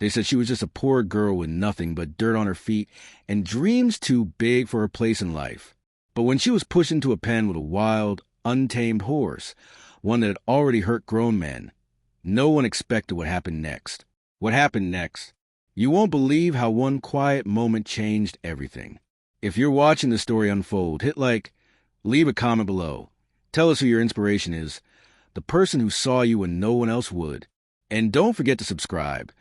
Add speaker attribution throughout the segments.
Speaker 1: They said she was just a poor girl with nothing but dirt on her feet and dreams too big for her place in life. But when she was pushed into a pen with a wild, untamed horse, one that had already hurt grown men, no one expected what happened next. What happened next? You won't believe how one quiet moment changed everything. If you're watching the story unfold, hit like, leave a comment below. Tell us who your inspiration is, the person who saw you when no one else would. And don't forget to subscribe,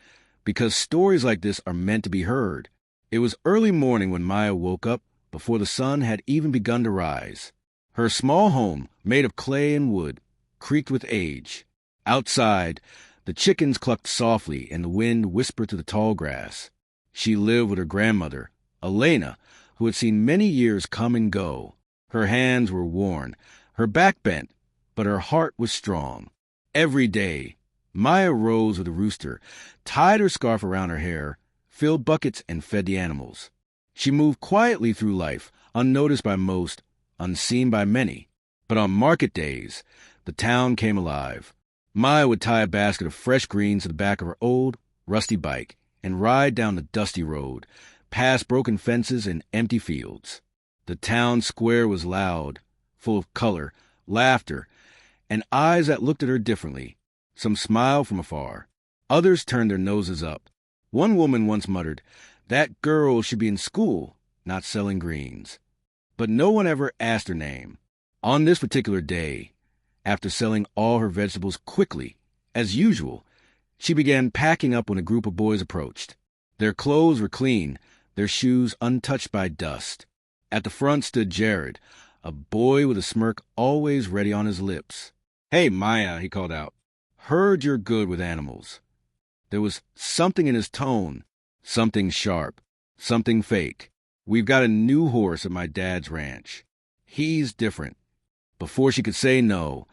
Speaker 1: because stories like this are meant to be heard. It was early morning when Maya woke up before the sun had even begun to rise. Her small home, made of clay and wood, creaked with age. Outside, the chickens clucked softly and the wind whispered through the tall grass. She lived with her grandmother, Elena, who had seen many years come and go. Her hands were worn, her back bent, but her heart was strong. Every day, Maya rose with a rooster, tied her scarf around her hair, filled buckets, and fed the animals. She moved quietly through life, unnoticed by most, unseen by many. But on market days, the town came alive. Maya would tie a basket of fresh greens to the back of her old, rusty bike and ride down the dusty road, past broken fences and empty fields. The town square was loud, full of color, laughter, and eyes that looked at her differently. Some smiled from afar. Others turned their noses up. One woman once muttered, "That girl should be in school, not selling greens." But no one ever asked her name. On this particular day, after selling all her vegetables quickly, as usual, she began packing up when a group of boys approached. Their clothes were clean, their shoes untouched by dust. At the front stood Jared, a boy with a smirk always ready on his lips. "Hey, Maya," he called out. "Heard you're good with animals." There was something in his tone, something sharp, something fake. "We've got a new horse at my dad's ranch. He's different." Before she could say no,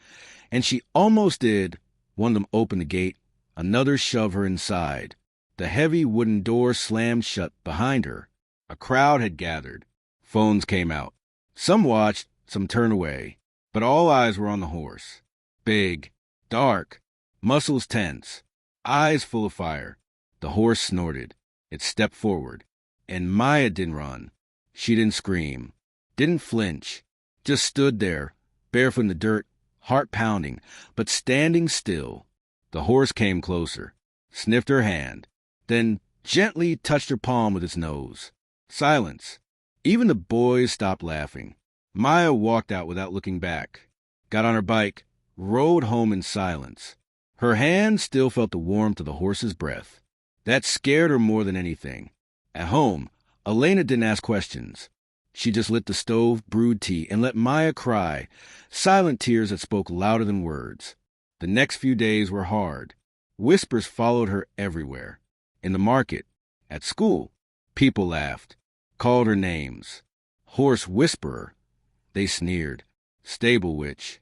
Speaker 1: and she almost did, one of them opened the gate, another shoved her inside. The heavy wooden door slammed shut behind her. A crowd had gathered. Phones came out. Some watched, some turned away, but all eyes were on the horse. Big, dark, muscles tense, eyes full of fire. The horse snorted. It stepped forward. And Maya didn't run. She didn't scream, didn't flinch, just stood there, barefoot in the dirt, heart pounding, but standing still. The horse came closer, sniffed her hand, then gently touched her palm with its nose. Silence. Even the boys stopped laughing. Maya walked out without looking back, got on her bike, rode home in silence. Her hand still felt the warmth of the horse's breath. That scared her more than anything. At home, Elena didn't ask questions. She just lit the stove, brewed tea, and let Maya cry, silent tears that spoke louder than words. The next few days were hard. Whispers followed her everywhere. In the market, at school, people laughed, called her names. Horse whisperer, they sneered. Stable witch.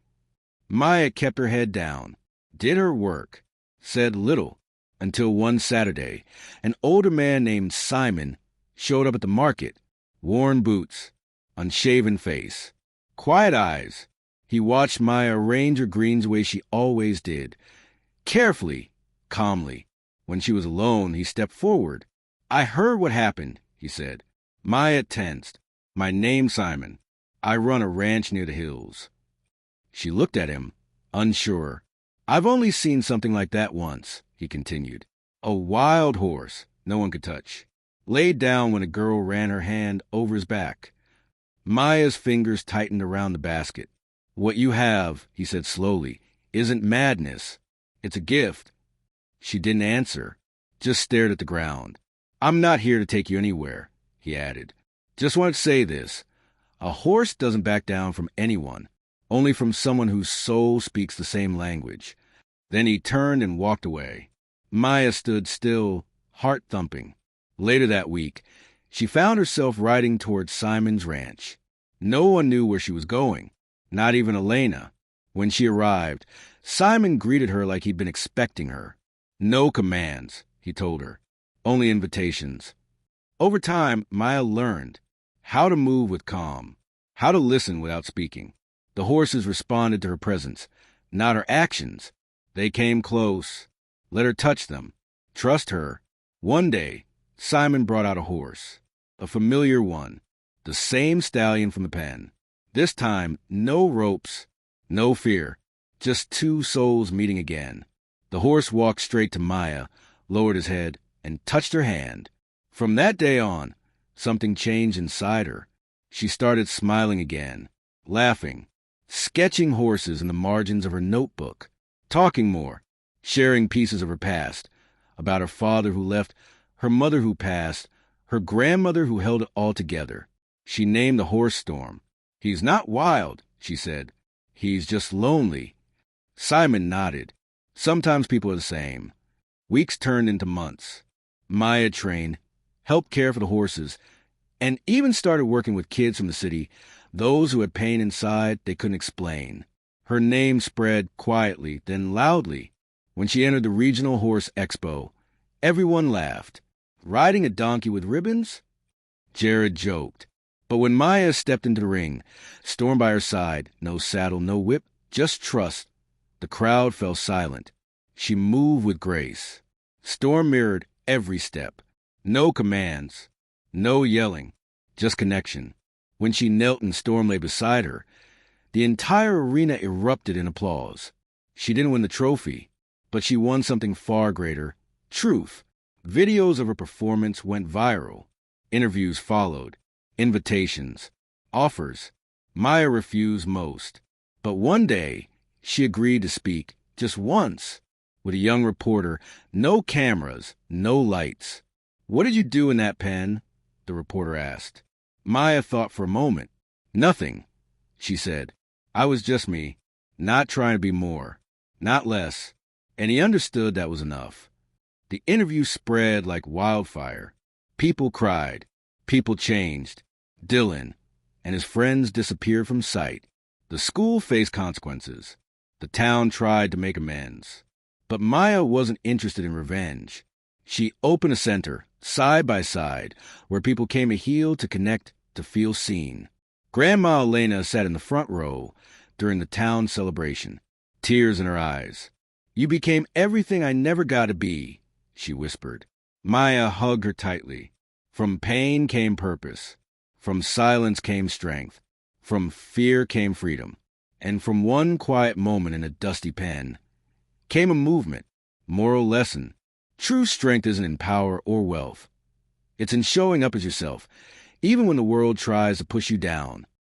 Speaker 1: Maya kept her head down, did her work, said little, until one Saturday, an older man named Simon showed up at the market. Worn boots, unshaven face, quiet eyes. He watched Maya arrange her greens the way she always did, carefully, calmly. When she was alone, he stepped forward. "I heard what happened," he said. Maya tensed. "My name's Simon. I run a ranch near the hills." She looked at him, unsure. "I've only seen something like that once," he continued. "A wild horse no one could touch. Laid down when a girl ran her hand over his back." Maya's fingers tightened around the basket. "What you have," he said slowly, "isn't madness. It's a gift." She didn't answer, just stared at the ground. "I'm not here to take you anywhere," he added. "Just want to say this. A horse doesn't back down from anyone, only from someone whose soul speaks the same language." Then he turned and walked away. Maya stood still, heart thumping. Later that week, she found herself riding towards Simon's ranch. No one knew where she was going, not even Elena. When she arrived, Simon greeted her like he'd been expecting her. "No commands," he told her, "only invitations." Over time, Maya learned how to move with calm, how to listen without speaking. The horses responded to her presence, not her actions. They came close, let her touch them, trust her, One day, Simon brought out a horse, a familiar one, the same stallion from the pen. This time, no ropes, no fear, just two souls meeting again. The horse walked straight to Maya, lowered his head, and touched her hand. From that day on, something changed inside her. She started smiling again, laughing, sketching horses in the margins of her notebook, talking more, sharing pieces of her past, about her father who left, her mother who passed, her grandmother who held it all together. She named the horse Storm. "He's not wild," she said. "He's just lonely." Simon nodded. Sometimes people are the same. Weeks turned into months. Maya trained, helped care for the horses, and even started working with kids from the city, those who had pain inside they couldn't explain. Her name spread quietly, then loudly. When she entered the Regional Horse Expo, everyone laughed. Riding a donkey with ribbons? Jared joked. But when Maya stepped into the ring, Storm by her side, no saddle, no whip, just trust, the crowd fell silent. She moved with grace. Storm mirrored every step. No commands, no yelling, just connection. When she knelt and Storm lay beside her, the entire arena erupted in applause. She didn't win the trophy, but she won something far greater, truth. Videos of her performance went viral. Interviews followed. Invitations. Offers. Maya refused most. But one day, she agreed to speak, just once, with a young reporter, no cameras, no lights. "What did you do in that pen?" the reporter asked. Maya thought for a moment. "Nothing," she said. "I was just me, not trying to be more, not less." And he understood that was enough. The interview spread like wildfire. People cried. People changed. Dylan and his friends disappeared from sight. The school faced consequences. The town tried to make amends. But Maya wasn't interested in revenge. She opened a center, side by side, where people came to heal, to connect, to feel seen. Grandma Elena sat in the front row during the town celebration, tears in her eyes. "You became everything I never got to be," she whispered. Maya hugged her tightly. From pain came purpose. From silence came strength. From fear came freedom. And from one quiet moment in a dusty pen came a movement, moral lesson. True strength isn't in power or wealth. It's in showing up as yourself, even when the world tries to push you down.